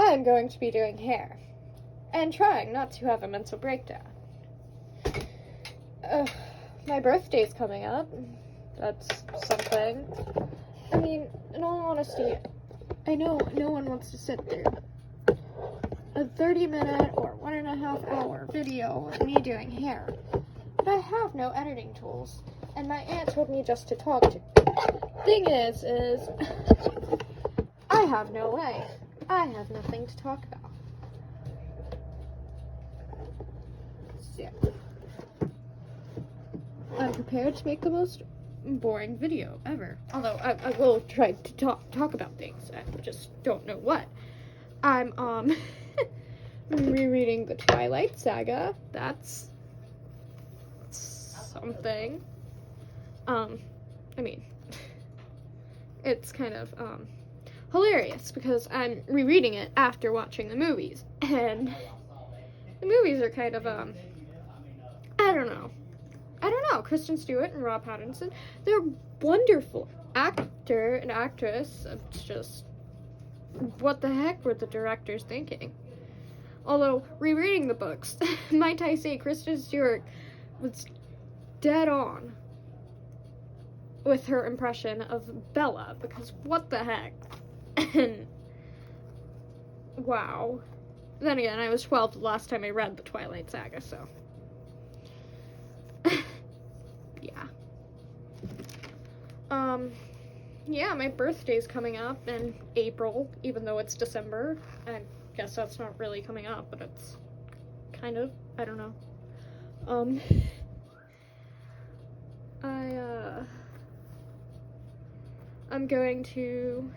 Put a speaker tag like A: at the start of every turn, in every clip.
A: I'm going to be doing hair and trying not to have a mental breakdown. My birthday's coming up. That's something. I mean, in all honesty, I know no one wants to sit through a 30-minute or 1.5 hour video of me doing hair. But I have no editing tools, and my aunt told me just to talk to. Thing is I have no way. I have nothing to talk about. So, I'm prepared to make the most boring video ever. Although I will try to talk about things. I just don't know what. I'm rereading the Twilight Saga. That's something. I mean, it's kind of hilarious because I'm rereading it after watching the movies, and the movies are kind of I don't know. Kristen Stewart and Rob Pattinson, they're wonderful actor and actress. It's just, what the heck were the directors thinking? Although, rereading the books, might I say Kristen Stewart was dead on with her impression of Bella, because what the heck? And, wow. Then again, I was 12 the last time I read the Twilight Saga, so. Yeah, my birthday's coming up in April, even though it's December. I guess that's not really coming up, but it's kind of, I don't know. I'm going to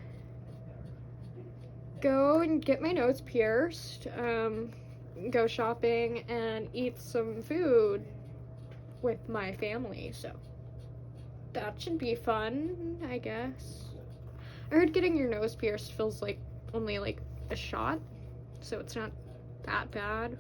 A: go and get my nose pierced, go shopping, and eat some food with my family, so that should be fun, I guess. I heard getting your nose pierced feels like only like a shot, so it's not that bad.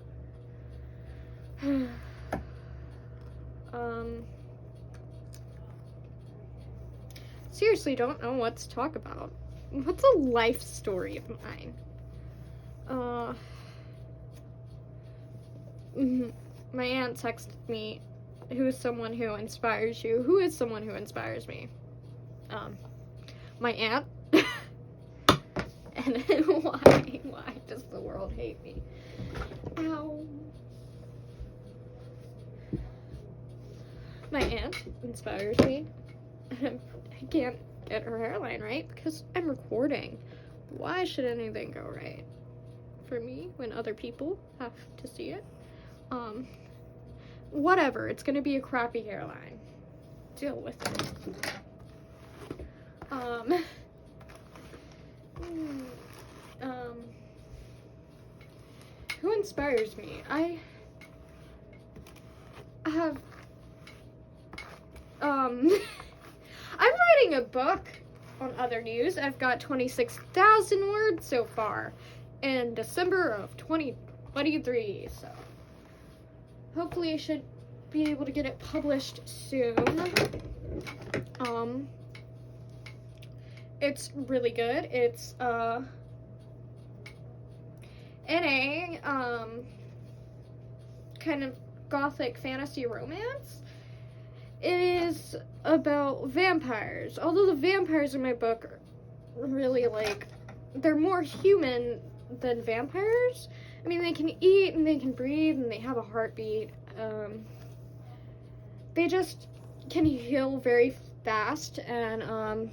A: Seriously, don't know what to talk about. What's a life story of mine? My aunt texted me, who is someone who inspires you? Who is someone who inspires me? My aunt. And why does the world hate me? Ow. My aunt inspires me. I can't get her hairline right because I'm recording. Why should anything go right for me when other people have to see it? Whatever, it's gonna be a crappy hairline. Deal with it. Who inspires me? I have, I'm writing a book on other news. I've got 26,000 words so far in December of 2023, so hopefully I should be able to get it published soon. It's really good. It's in a kind of gothic fantasy romance. It is about vampires. Although the vampires in my book are really like, they're more human than vampires. I mean, they can eat and they can breathe and they have a heartbeat. They just can heal very fast, and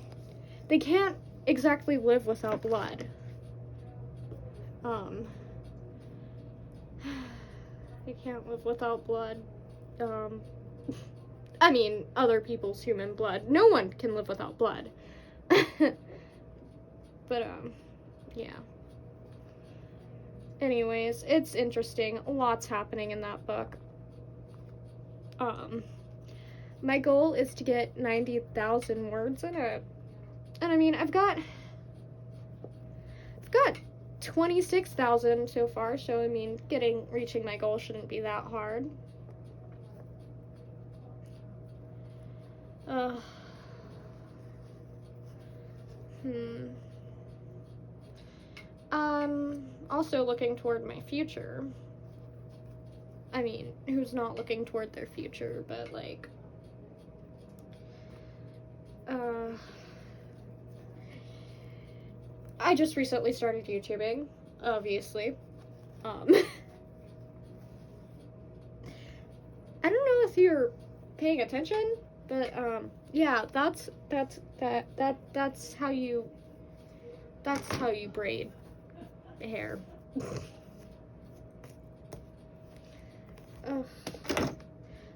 A: they can't exactly live without blood. They can't live without blood. I mean, other people's human blood. No one can live without blood. But, yeah. Anyways, it's interesting. Lots happening in that book. My goal is to get 90,000 words in it. And I mean, I've got 26,000 so far, so I mean, reaching my goal shouldn't be that hard. also looking toward my future. I mean, who's not looking toward their future, but like, I just recently started YouTubing, obviously. I don't know if you're paying attention, but yeah, that's how you braid hair.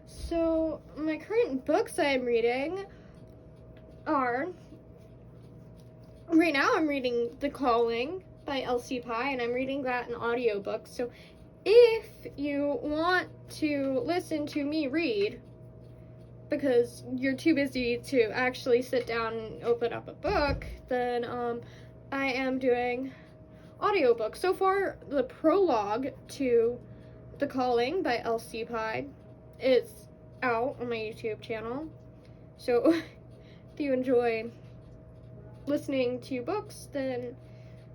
A: So my current books I'm reading are, right now I'm reading The Calling by Elsie Pye, and I'm reading that in audiobook. So if you want to listen to me read, because you're too busy to actually sit down and open up a book, then I am doing audiobook. So far, the prologue to The Calling by Elsie Pye is out on my YouTube channel. So if you enjoy listening to books, then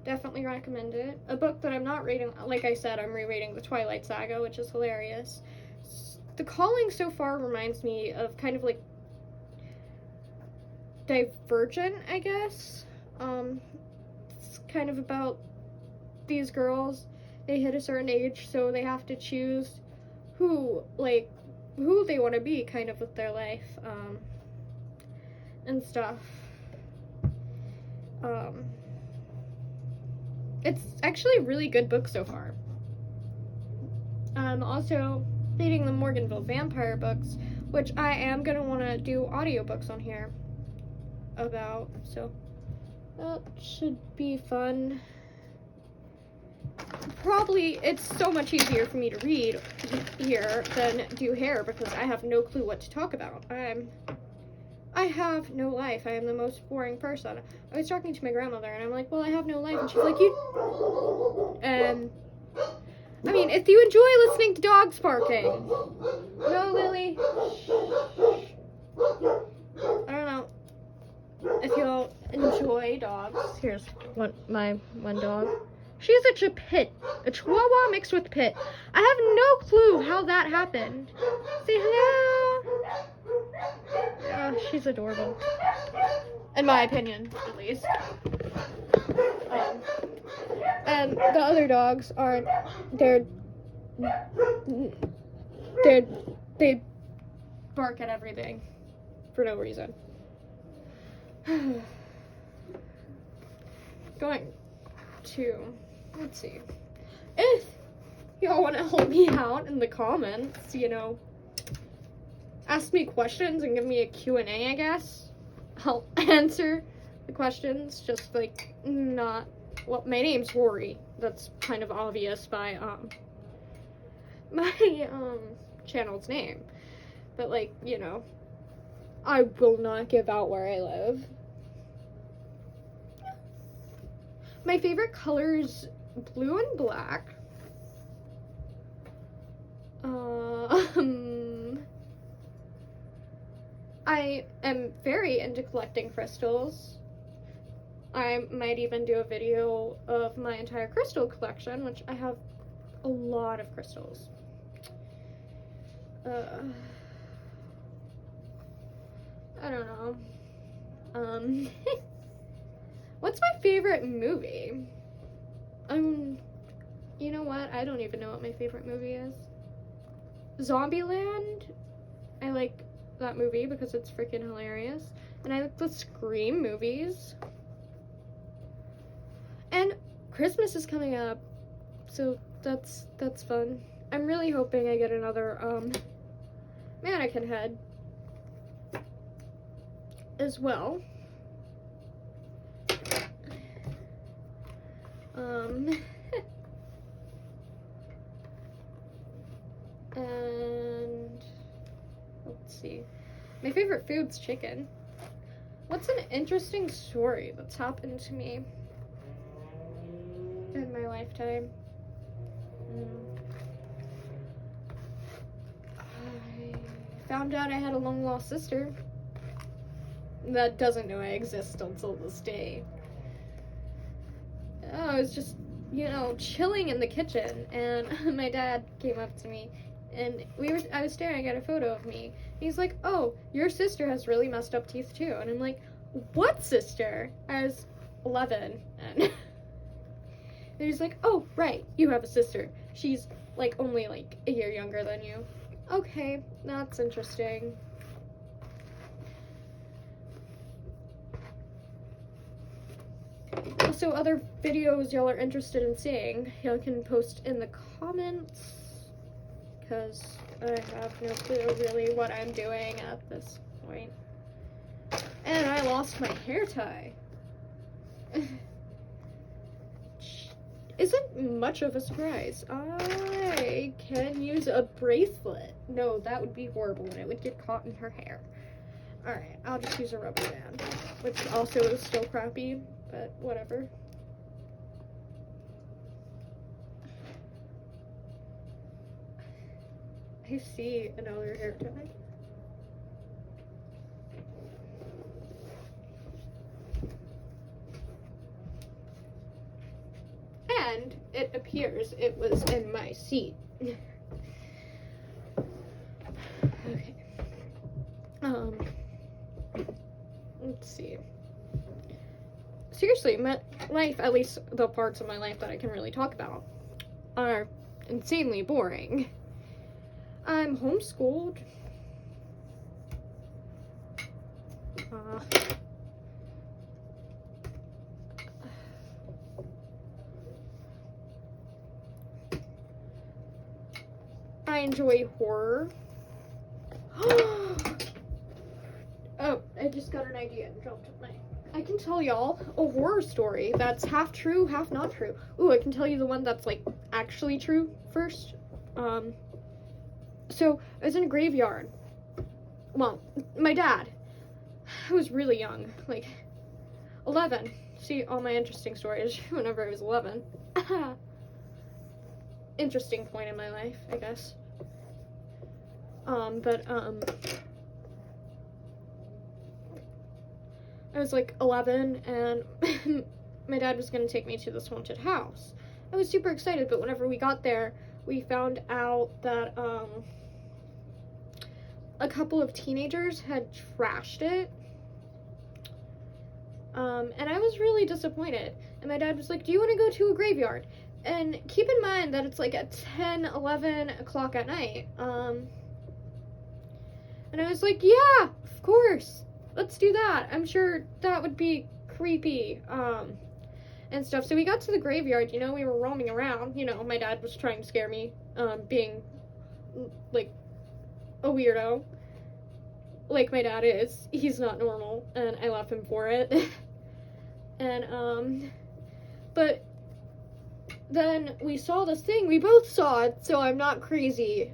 A: definitely recommend it. A book that I'm not reading, like I said, I'm rereading The Twilight Saga, which is hilarious. The Calling so far reminds me of kind of like Divergent, I guess. It's kind of about these girls. They hit a certain age, so they have to choose who they want to be kind of with their life, and stuff. It's actually a really good book so far. I'm also reading the Morganville Vampire books, which I am going to want to do audiobooks on here about, so that should be fun. Probably, it's so much easier for me to read here than do hair, because I have no clue what to talk about. I have no life. I am the most boring person. I was talking to my grandmother, and I'm like, well, I have no life, and she's like, I mean, if you enjoy listening to dogs barking. No, Lily. I don't know if you'll enjoy dogs. Here's my one dog. She's a Chipit, a Chihuahua mixed with Pit. I have no clue how that happened. Say hello. Oh, she's adorable. In my opinion, at least. And the other dogs are, they bark at everything for no reason. Going to, let's see, if y'all want to help me out in the comments, you know, ask me questions and give me a Q&A, I guess. I'll answer the questions, just like, not, well, my name's Rory. That's kind of obvious by, my, channel's name. But, like, you know, I will not give out where I live. My favorite colors, blue and black. I am very into collecting crystals. I might even do a video of my entire crystal collection, which I have a lot of crystals. I don't know. What's my favorite movie? You know what? I don't even know what my favorite movie is. Zombieland. I like that movie because it's freaking hilarious. And I like the Scream movies. And Christmas is coming up, so that's fun. I'm really hoping I get another mannequin head as well. And let's see. My favorite food's chicken. What's an interesting story that's happened to me in my lifetime? I found out I had a long lost sister that doesn't know I exist until this day. I was just chilling in the kitchen, and my dad came up to me, and I was staring at a photo of me. He's like, "Oh, your sister has really messed up teeth too." And I'm like, "What sister?" I was 11, and he's like, "Oh, right, you have a sister. She's only a year younger than you." Okay, that's interesting. Also, other videos y'all are interested in seeing, y'all can post in the comments, because I have no clue really what I'm doing at this point. And I lost my hair tie. Isn't much of a surprise. I can use a bracelet. No, that would be horrible and it would get caught in her hair. Alright, I'll just use a rubber band, which also is still crappy, but whatever. I see another hair tie. And it appears it was in my seat. Okay. Let's see. Seriously, my life, at least the parts of my life that I can really talk about, are insanely boring. I'm homeschooled. I enjoy horror. Oh, I just got an idea and dropped my... I can tell y'all a horror story that's half true, half not true. Ooh, I can tell you the one that's actually true first. So I was in a graveyard. Well, my dad, I was really young, 11. See, all my interesting stories whenever I was 11. Interesting point in my life, I guess. I was 11, and my dad was gonna take me to this haunted house. I was super excited, but whenever we got there, we found out that a couple of teenagers had trashed it. And I was really disappointed. And my dad was like, "Do you want to go to a graveyard?" And keep in mind that it's at 10, 11 o'clock at night. And I was like, "Yeah, of course. Let's do that. I'm sure that would be creepy." And stuff. So we got to the graveyard, we were roaming around. My dad was trying to scare me, being, a weirdo. Like my dad is. He's not normal, and I love him for it. And, but then we saw this thing. We both saw it, so I'm not crazy.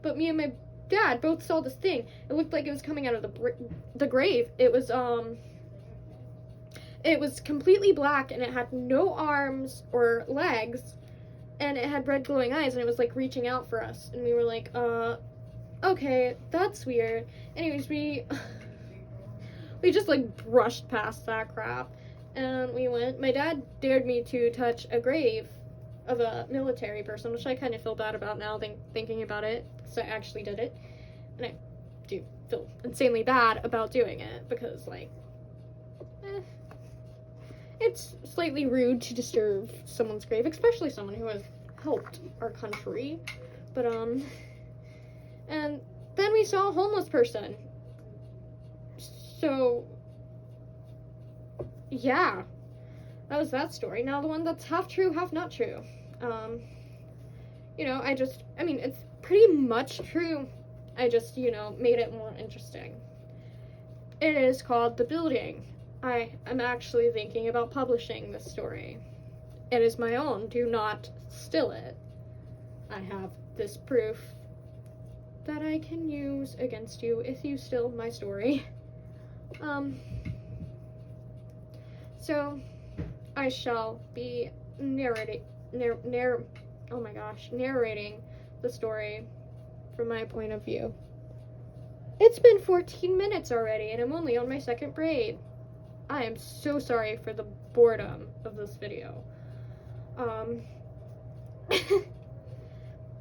A: But me and my dad both saw this thing. It looked like it was coming out of the grave. It was completely black, and it had no arms or legs, and it had red glowing eyes, and it was reaching out for us. And we were like, okay, that's weird. Anyways, we just brushed past that crap, and we went. My dad dared me to touch a grave of a military person, which I kind of feel bad about now, thinking about it, because I actually did it, and I do feel insanely bad about doing it, because it's slightly rude to disturb someone's grave, especially someone who has helped our country. But and then we saw a homeless person. So yeah, that was that story. Now the one that's half true, half not true. It's pretty much true. I just, made it more interesting. It is called The Building. I am actually thinking about publishing this story. It is my own. Do not steal it. I have this proof that I can use against you if you steal my story. So I shall be narrating the story from my point of view. It's been 14 minutes already, and I'm only on my second braid. I am so sorry for the boredom. of this video.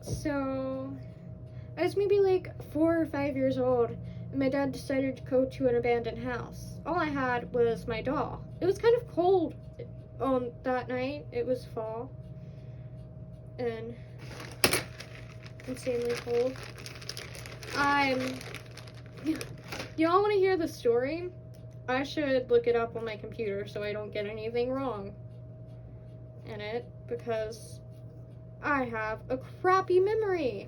A: So I was maybe like 4 or 5 years old, and my dad decided to go to an abandoned house. All I had was my doll. It was kind of cold on that night. It was fall and insanely cold. Y'all want to hear the story? I should look it up on my computer so I don't get anything wrong in it, because I have a crappy memory.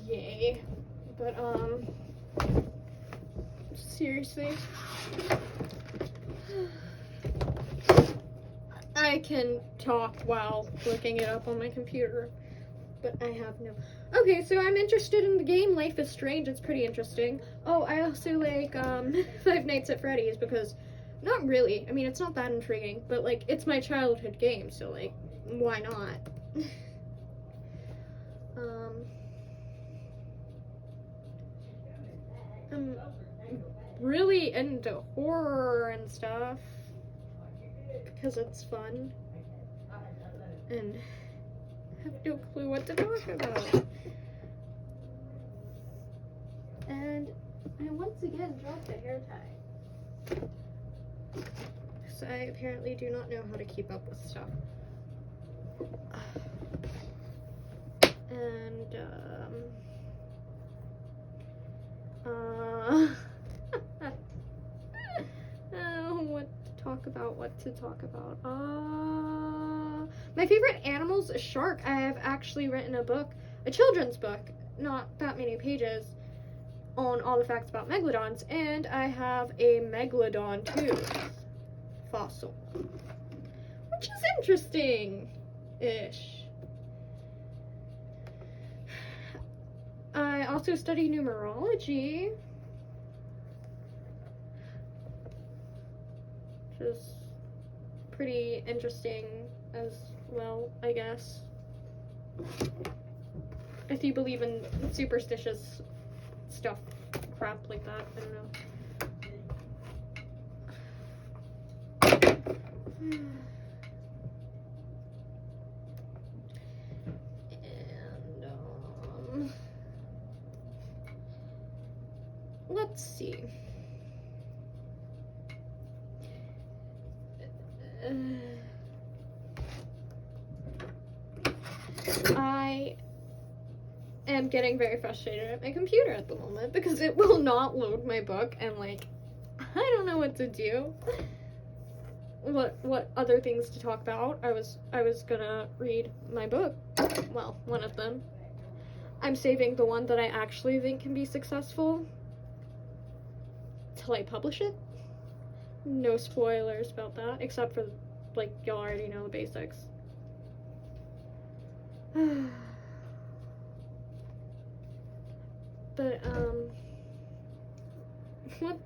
A: Yay. But, seriously, I can talk while looking it up on my computer, but I have no. Okay, so I'm interested in the game Life is Strange. It's pretty interesting. Oh, I also like, Five Nights at Freddy's, because, not really, I mean, it's not that intriguing, but, like, it's my childhood game, so, like, why not? I'm really into horror and stuff because it's fun, and I have no clue what to talk about. And I once again dropped a hair tie, so I apparently do not know how to keep up with stuff. And what to talk about. My favorite animal's a shark. I have actually written a book, a children's book, not that many pages, on all the facts about megalodons, and I have a megalodon tooth fossil, which is interesting-ish. I also study numerology, which is pretty interesting as well, I guess. If you believe in superstitious stuff, crap like that, I don't know. And, let's see. I am getting very frustrated at my computer at the moment because it will not load my book, and like, I don't know what to do. What other things to talk about? I was gonna read my book. Well, one of them. I'm saving the one that I actually think can be successful till I publish it. No spoilers about that, except for, like, y'all already know the basics. But, what?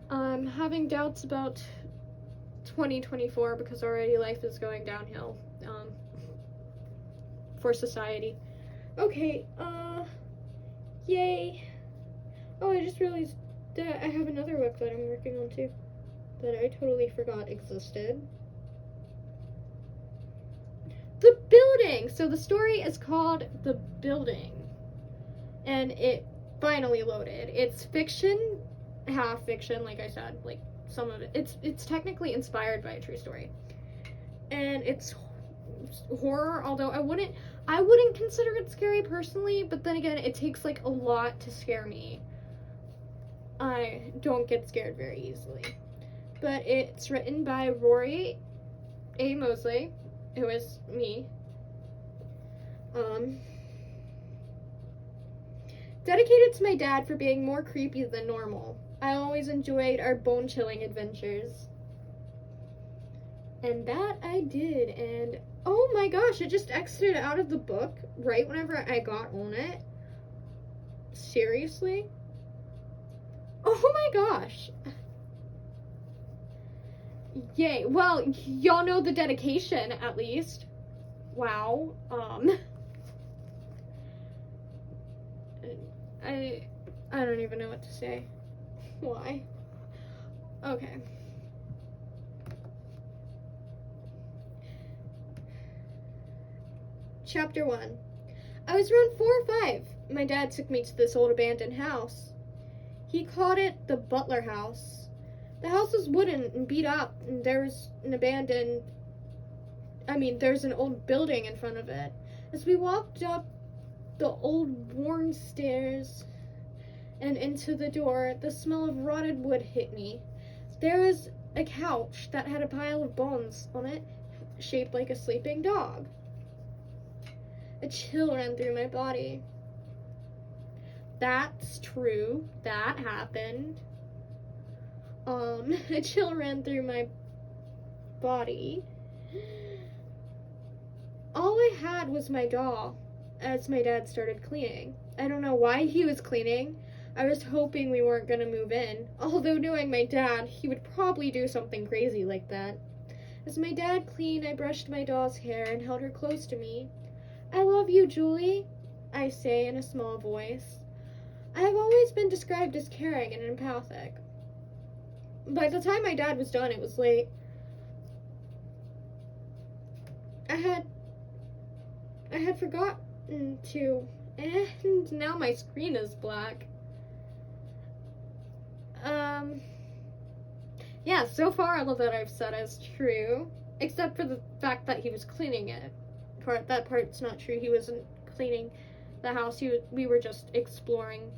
A: I'm having doubts about 2024 because already life is going downhill, for society. Okay, yay. Oh, I just realized that I have another book that I'm working on too, that I totally forgot existed. The Building! So the story is called The Building, and it finally loaded. It's fiction, half fiction, like I said, like some of it. It's technically inspired by a true story, and it's horror, although I wouldn't consider it scary personally, but then again, it takes like a lot to scare me. I don't get scared very easily. But it's written by Rory A. Mosley, who is me. Dedicated to my dad for being more creepy than normal. I always enjoyed our bone-chilling adventures. And that I did, and oh my gosh, it just exited out of the book right whenever I got on it. Seriously? Oh my gosh. Yay. Well, y'all know the dedication, at least. Wow. I don't even know what to say. Why? Okay. Chapter 1. I was around 4 or 5. My dad took me to this old abandoned house. He called it the Butler House. The house was wooden and beat up, and there's an old building in front of it. As we walked up the old worn stairs and into the door, the smell of rotted wood hit me. There was a couch that had a pile of bones on it, shaped like a sleeping dog. A chill ran through my body. That's true. That happened. A chill ran through my body. All I had was my doll as my dad started cleaning. I don't know why he was cleaning. I was hoping we weren't going to move in. Although knowing my dad, he would probably do something crazy like that. As my dad cleaned, I brushed my doll's hair and held her close to me. I love you, Julie, I say in a small voice. I have always been described as caring and empathic. By the time my dad was done, it was late. I had forgotten to, and now my screen is black. Yeah, so far all of that I've said is true, except for the fact that he was cleaning it. That part's not true. He wasn't cleaning the house. We were just exploring.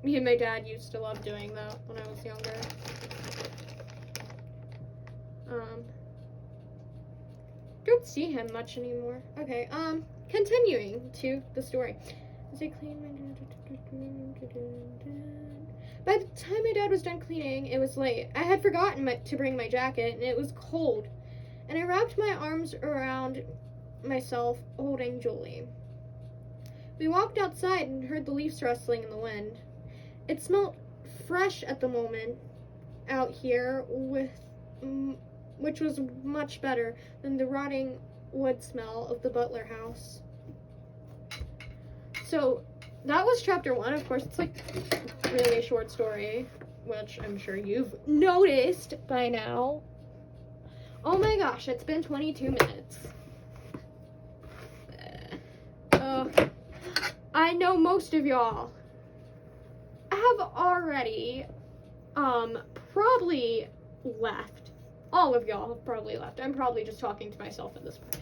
A: Me and my dad used to love doing that when I was younger. Don't see him much anymore. Okay, continuing to the story. As I cleaned By the time my dad was done cleaning, it was late. I had forgotten to bring my jacket, and it was cold. And I wrapped my arms around myself, holding Julie. We walked outside and heard the leaves rustling in the wind. It smelled fresh at the moment out here, which was much better than the rotting wood smell of the Butler house. So that was chapter 1. Of course, it's like really a short story, which I'm sure you've noticed by now. Oh my gosh, it's been 22 minutes. I know most of y'all have already probably left. All of y'all have probably left. I'm probably just talking to myself at this point.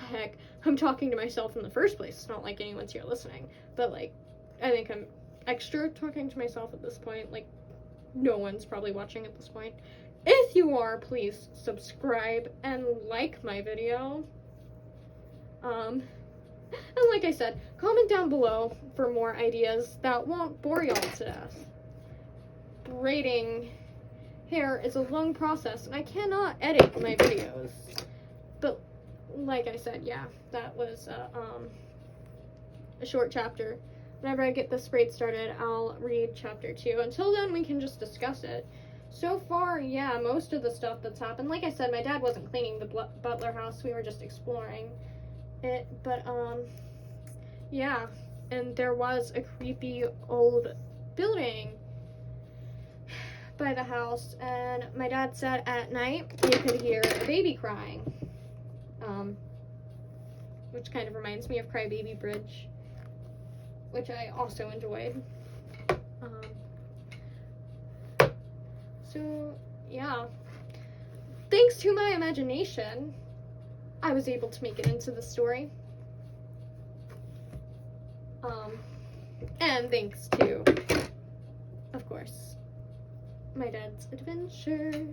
A: Heck, I'm talking to myself in the first place. It's not like anyone's here listening. But, like, I think I'm extra talking to myself at this point. Like, no one's probably watching at this point. If you are, please subscribe and like my video. And like I said, comment down below for more ideas that won't bore y'all to death. Braiding hair is a long process, and I cannot edit my videos. But like I said, yeah, that was a short chapter. Whenever I get this braid started, I'll read chapter 2. Until then, we can just discuss it. So far, yeah, most of the stuff that's happened. Like I said, my dad wasn't cleaning the Butler house. We were just exploring it. But, yeah. And there was a creepy old building by the house. And my dad said at night you could hear a baby crying. Which kind of reminds me of Crybaby Bridge, which I also enjoyed. So, yeah. Thanks to my imagination, I was able to make it into the story. And thanks to, of course, my dad's adventures.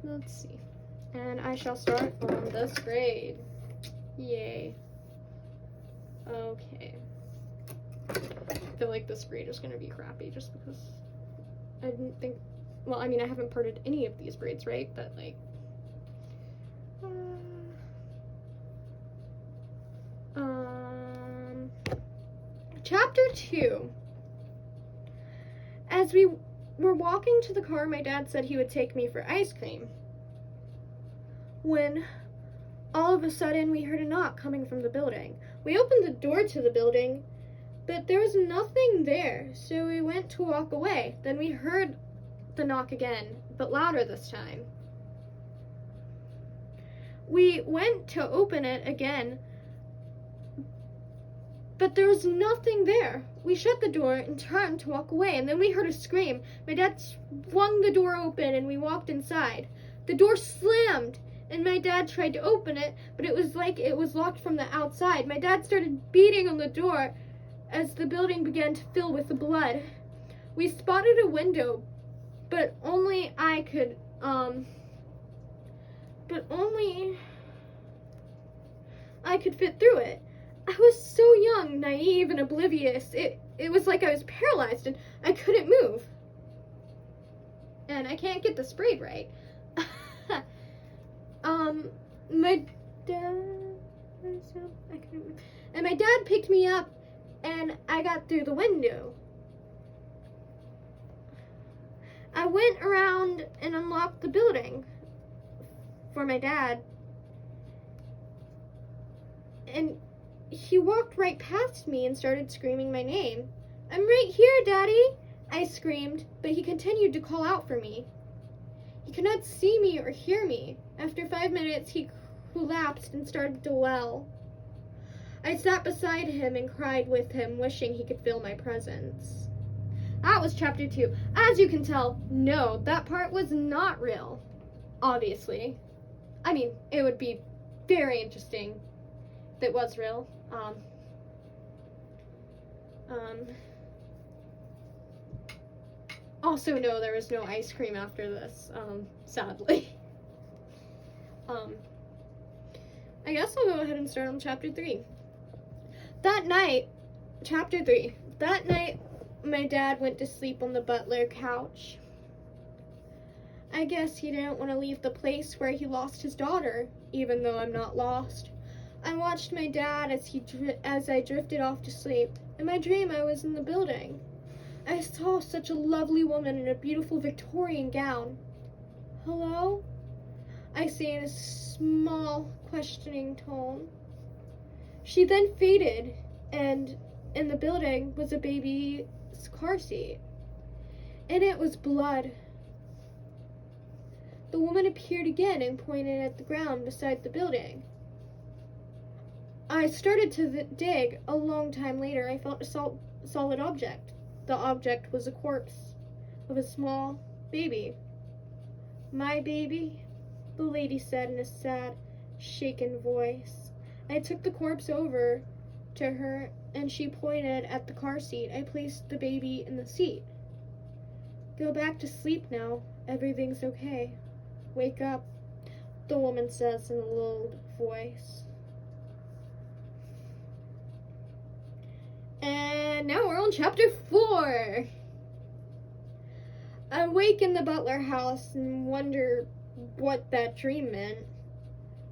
A: Let's see. And I shall start on this grade. Yay. Okay. I feel like this grade is going to be crappy just because I didn't think, well, I mean, I haven't parted any of these braids, right? But, like, chapter 2. As we were walking to the car, my dad said he would take me for ice cream. When All of a sudden, we heard a knock coming from the building. We opened the door to the building, but there was nothing there, so we went to walk away. Then we heard the knock again, but louder this time. We went to open it again, but there was nothing there. We shut the door and turned to walk away, and then we heard a scream. My dad swung the door open, and we walked inside. The door slammed, and my dad tried to open it, but it was like it was locked from the outside. My dad started beating on the door as the building began to fill with blood. We spotted a window, but only I could fit through it. I was so young, naive, and oblivious. It was like I was paralyzed and I couldn't move. And I can't get the sprayed right. My dad, my dad picked me up and I got through the window. I went around and unlocked the building for my dad. And he walked right past me and started screaming my name. "I'm right here, Daddy," I screamed, but he continued to call out for me. He could not see me or hear me. After 5 minutes, he collapsed and started to wail. I sat beside him and cried with him, wishing he could feel my presence. That was chapter 2. As you can tell, no, that part was not real. Obviously. I mean, it would be very interesting if it was real. Also, no, there was no ice cream after this, sadly. I guess I'll go ahead and start on chapter 3. Chapter 3. That night, my dad went to sleep on the butler couch. I guess he didn't want to leave the place where he lost his daughter, even though I'm not lost. I watched my dad as I drifted off to sleep. In my dream, I was in the building. I saw such a lovely woman in a beautiful Victorian gown. "Hello?" I say in a small, questioning tone. She then faded, and in the building was a baby's car seat. In it was blood. The woman appeared again and pointed at the ground beside the building. I started to dig. A long time later, I felt a solid object. The object was a corpse of a small baby. "My baby," the lady said in a sad, shaken voice. I took the corpse over to her and she pointed at the car seat. I placed the baby in the seat. "Go back to sleep now. Everything's okay. Wake up," the woman says in a low voice. And now we're on chapter 4. I wake in the Butler house and wonder what that dream meant.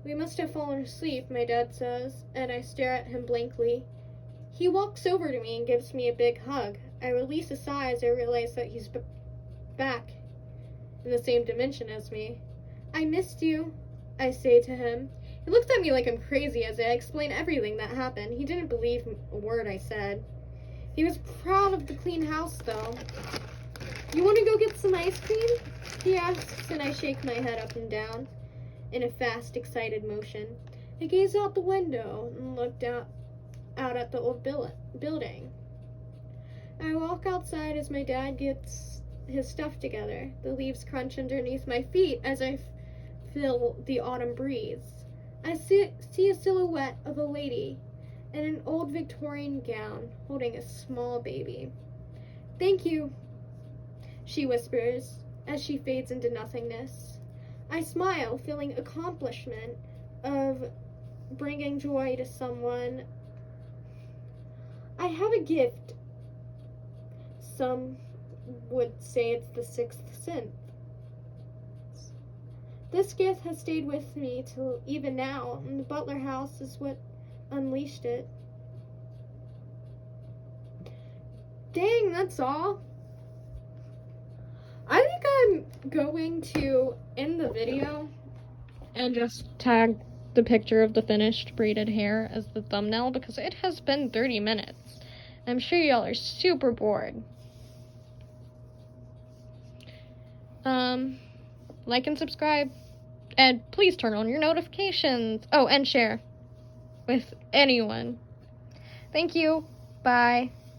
A: "We must have fallen asleep," my dad says, and I stare at him blankly. He walks over to me and gives me a big hug. I release a sigh as I realize that he's back in the same dimension as me. "I missed you," I say to him. He looks at me like I'm crazy as I explain everything that happened. He didn't believe a word I said. He was proud of the clean house, though. "You want to go get some ice cream?" he asks, and I shake my head up and down in a fast, excited motion. I gaze out the window and look out at the old building. I walk outside as my dad gets his stuff together. The leaves crunch underneath my feet as I feel the autumn breeze. I see a silhouette of a lady in an old Victorian gown holding a small baby. "Thank you," she whispers as she fades into nothingness. I smile, feeling accomplishment of bringing joy to someone. I have a gift. Some would say it's the sixth sense. This gift has stayed with me till even now, and the Butler house is what unleashed it. Dang, that's all. I think I'm going to end the video and just tag the picture of the finished braided hair as the thumbnail because it has been 30 minutes. I'm sure y'all are super bored. Like and subscribe. And please turn on your notifications. Oh, and share with anyone. Thank you. Bye.